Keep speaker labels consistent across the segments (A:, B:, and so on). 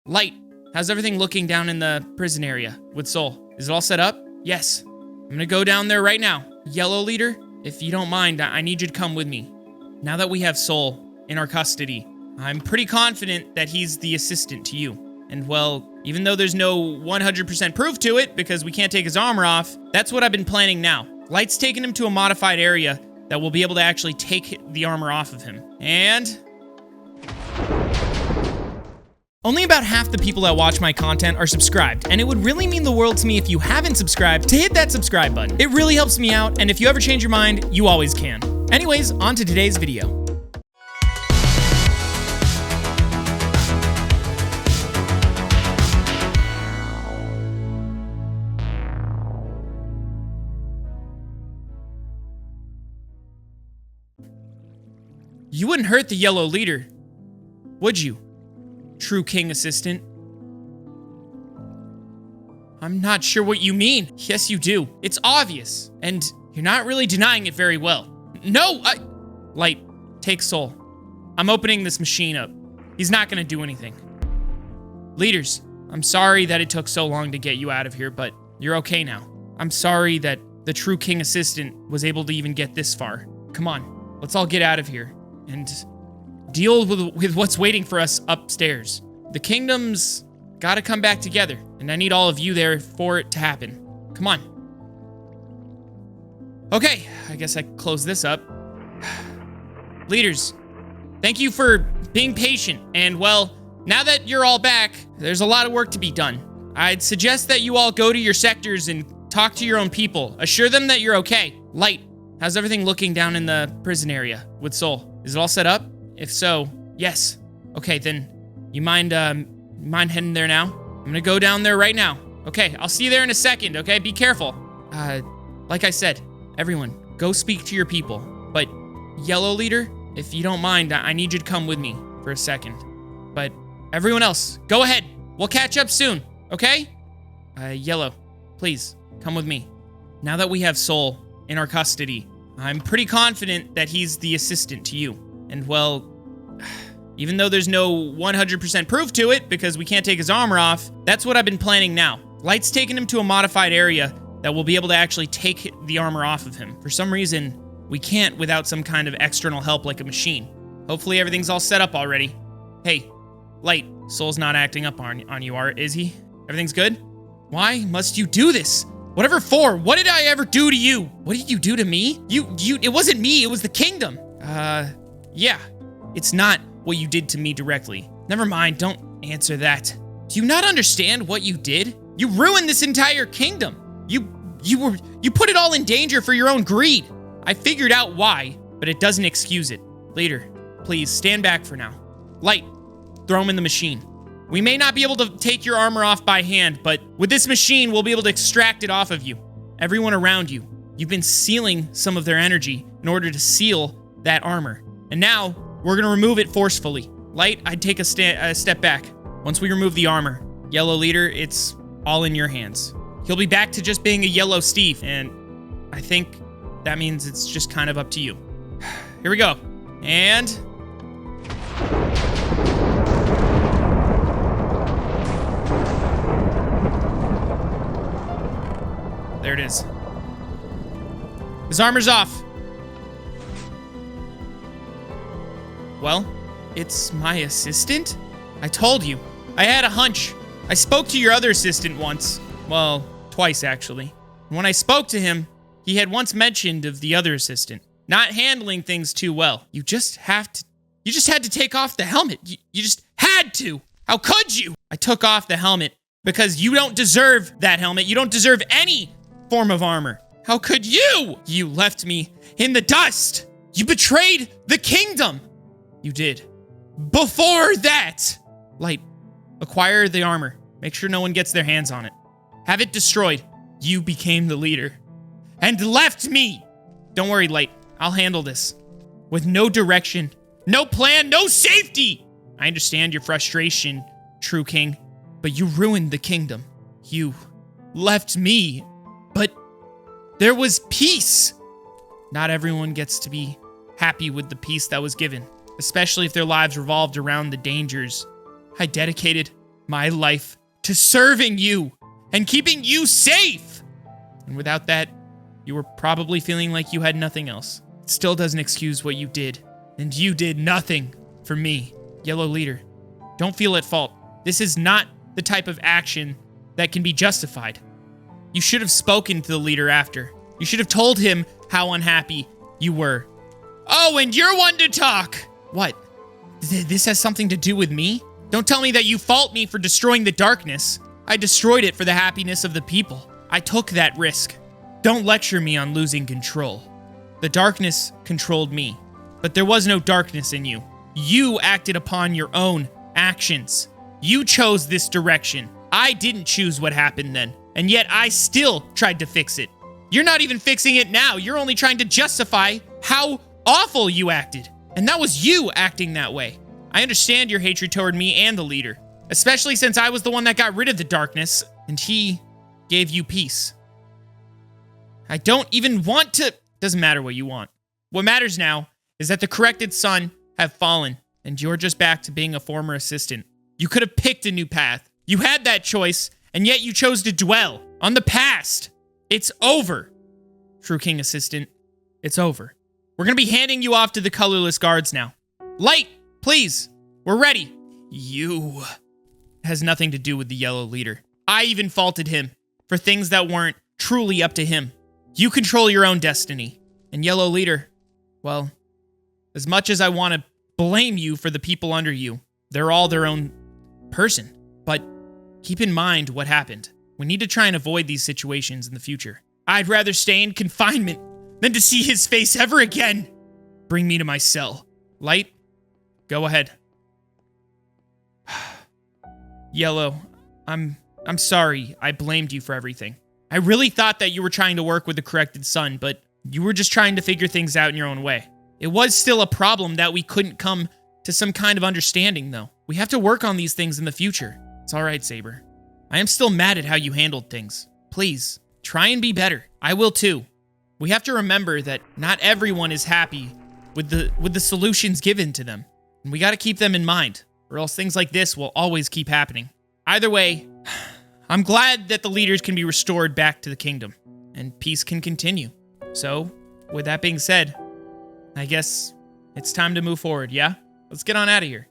A: Light, how's everything looking down in the prison area with Soul? Is it all set up? Yes. I'm gonna go down there right now. Yellow leader, if you don't mind, I need you to come with me. Now that we have Soul in our custody, I'm pretty confident that he's the assistant to you. And well, even though there's no 100% proof to it because we can't take his armor off, that's what I've been planning now. Light's taking him to a modified area that will be able to actually take the armor off of him. And only about half the people that watch my content are subscribed, and it would really mean the world to me if you haven't subscribed to hit that subscribe button. It really helps me out, and if you ever change your mind, you always can. Anyways, on to today's video. You wouldn't hurt the yellow leader, would you? True King Assistant. I'm not sure what you mean. Yes, you do. It's obvious. And you're not really denying it very well. No, Light, take Soul. I'm opening this machine up. He's not gonna do anything. Leaders, I'm sorry that it took so long to get you out of here, but you're okay now. I'm sorry that the True King Assistant was able to even get this far. Come on, let's all get out of here and deal with what's waiting for us upstairs. The kingdom's gotta come back together, and I need all of you there for it to happen. Come on. Okay, I guess I close this up. Leaders, thank you for being patient, and well, now that you're all back, there's a lot of work to be done. I'd suggest that you all go to your sectors and talk to your own people. Assure them that you're okay. Light, how's everything looking down in the prison area with Soul? Is it all set up? If so, yes. Okay, then you mind heading there now? I'm gonna go down there right now. Okay, I'll see you there in a second, okay? Be careful. Like I said, everyone, go speak to your people. But yellow leader, if you don't mind, I need you to come with me for a second. But everyone else, go ahead. We'll catch up soon, okay? Yellow, please, come with me. Now that we have Soul in our custody, I'm pretty confident that he's the assistant to you. And well, even though there's no 100% proof to it because we can't take his armor off, that's what I've been planning now. Light's taking him to a modified area that will be able to actually take the armor off of him. For some reason, we can't without some kind of external help like a machine. Hopefully everything's all set up already. Hey, Light, Soul's not acting up on you, is he? Everything's good? Why must you do this? Whatever for? What did I ever do to you? What did you do to me? It wasn't me, it was the kingdom. Yeah, it's not what you did to me directly. Never mind, don't answer that. Do you not understand what you did? You ruined this entire kingdom. You put it all in danger for your own greed. I figured out why, but it doesn't excuse it. Leader, please stand back for now. Light, throw him in the machine. We may not be able to take your armor off by hand, but with this machine, we'll be able to extract it off of you. Everyone around you, you've been sealing some of their energy in order to seal that armor. And now, we're gonna remove it forcefully. Light, I'd take a step back. Once we remove the armor, yellow leader, it's all in your hands. He'll be back to just being a yellow Steve, and I think that means it's just kind of up to you. Here we go. And there it is. His armor's off. Well, it's my assistant? I told you. I had a hunch. I spoke to your other assistant once. Well, twice actually. When I spoke to him, he had once mentioned of the other assistant not handling things too well. You just had to take off the helmet. You just had to. How could you? I took off the helmet because you don't deserve that helmet. You don't deserve any form of armor. How could you? You left me in the dust. You betrayed the kingdom. You did. Before that, Light, acquire the armor. Make sure no one gets their hands on it. Have it destroyed. You became the leader and left me. Don't worry, Light. I'll handle this. With no direction, no plan, no safety. I understand your frustration, True King, but you ruined the kingdom. You left me, but there was peace. Not everyone gets to be happy with the peace that was given, especially if their lives revolved around the dangers I dedicated my life to serving you and keeping you safe. And without that, you were probably feeling like you had nothing else. It still doesn't excuse what you did. And you did nothing for me. Yellow Leader, don't feel at fault. This is not the type of action that can be justified. You should have spoken to the leader after. You should have told him how unhappy you were. Oh, and you're one to talk. What? This has something to do with me? Don't tell me that you fault me for destroying the darkness. I destroyed it for the happiness of the people. I took that risk. Don't lecture me on losing control. The darkness controlled me, but there was no darkness in you. You acted upon your own actions. You chose this direction. I didn't choose what happened then, and yet I still tried to fix it. You're not even fixing it now. You're only trying to justify how awful you acted. And that was you acting that way. I understand your hatred toward me and the leader, especially since I was the one that got rid of the darkness, and he gave you peace. I don't even want to... Doesn't matter what you want. What matters now is that the corrected sun have fallen, and you're just back to being a former assistant. You could have picked a new path. You had that choice, and yet you chose to dwell on the past. It's over. True King Assistant, it's over. We're gonna be handing you off to the colorless guards now. Light, please, we're ready. You has nothing to do with the Yellow Leader. I even faulted him for things that weren't truly up to him. You control your own destiny. And Yellow Leader, well, as much as I want to blame you for the people under you, they're all their own person. But keep in mind what happened. We need to try and avoid these situations in the future. I'd rather stay in confinement than to see his face ever again. Bring me to my cell. Light, go ahead. Yellow, I'm sorry I blamed you for everything. I really thought that you were trying to work with the corrected sun, but you were just trying to figure things out in your own way. It was still a problem that we couldn't come to some kind of understanding, though. We have to work on these things in the future. It's all right, Saber. I am still mad at how you handled things. Please, try and be better. I will too. We have to remember that not everyone is happy with the solutions given to them. And we got to keep them in mind, or else things like this will always keep happening. Either way, I'm glad that the leaders can be restored back to the kingdom, and peace can continue. So, with that being said, I guess it's time to move forward, yeah? Let's get on out of here.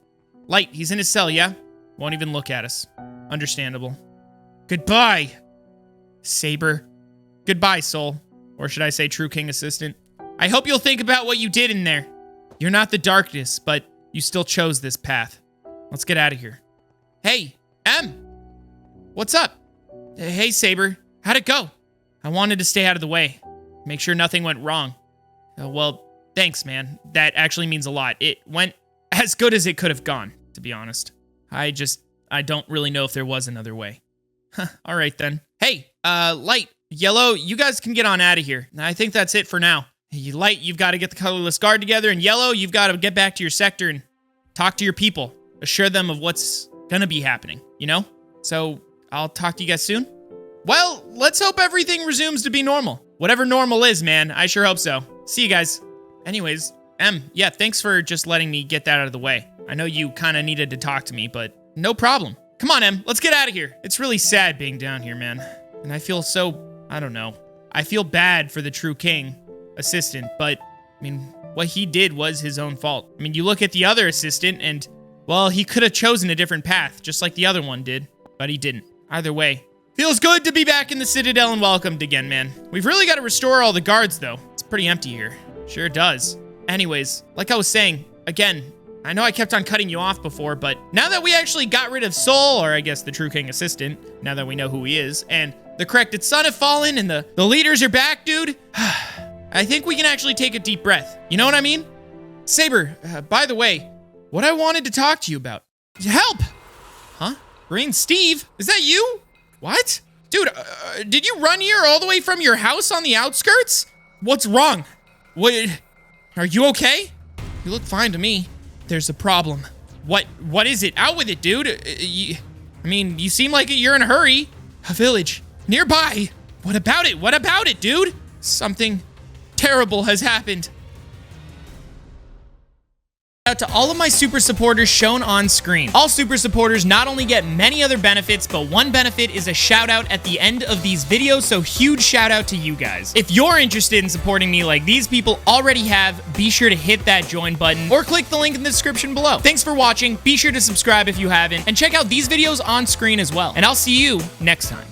A: Light, he's in his cell, yeah? Won't even look at us. Understandable. Goodbye, Saber. Goodbye, Soul. Or should I say True King Assistant? I hope you'll think about what you did in there. You're not the darkness, but you still chose this path. Let's get out of here. Hey, M! What's up? Hey, Saber. How'd it go? I wanted to stay out of the way. Make sure nothing went wrong. Well, thanks, man. That actually means a lot. It went as good as it could have gone, to be honest. I don't really know if there was another way. All right, then. Hey, Light, Yellow, you guys can get on out of here. I think that's it for now. Light, you've got to get the colorless guard together, and Yellow, you've got to get back to your sector and talk to your people. Assure them of what's gonna be happening, you know? So, I'll talk to you guys soon. Well, let's hope everything resumes to be normal. Whatever normal is, man. I sure hope so. See you guys. Anyways, M, yeah, thanks for just letting me get that out of the way. I know you kind of needed to talk to me, but no problem. Come on, M, let's get out of here. It's really sad being down here, man. And I feel so, I don't know. I feel bad for the True King Assistant, but, I mean, what he did was his own fault. I mean, you look at the other assistant and, well, he could have chosen a different path, just like the other one did, but he didn't. Either way, feels good to be back in the Citadel and welcomed again, man. We've really got to restore all the guards, though. It's pretty empty here. Sure does. Anyways, like I was saying, again, I know I kept on cutting you off before, but now that we actually got rid of Soul, or I guess the True King Assistant, now that we know who he is, and the corrected sun have fallen, and the leaders are back, dude, I think we can actually take a deep breath. You know what I mean? Saber, by the way, what I wanted to talk to you about. Help! Huh? Green Steve? Is that you? What? Dude, did you run here all the way from your house on the outskirts? What's wrong? What? Are you okay? You look fine to me. There's a problem. What is it? Out with it, dude. I mean, you seem like you're in a hurry. A village. Nearby. What about it? What about it, dude? Something terrible has happened. Out to all of my super supporters shown on screen. All super supporters not only get many other benefits, but one benefit is a shout out at the end of these videos, so huge shout out to you guys. If you're interested in supporting me like these people already have, be sure to hit that join button or click the link in the description below. Thanks for watching, be sure to subscribe if you haven't, and check out these videos on screen as well. And I'll see you next time.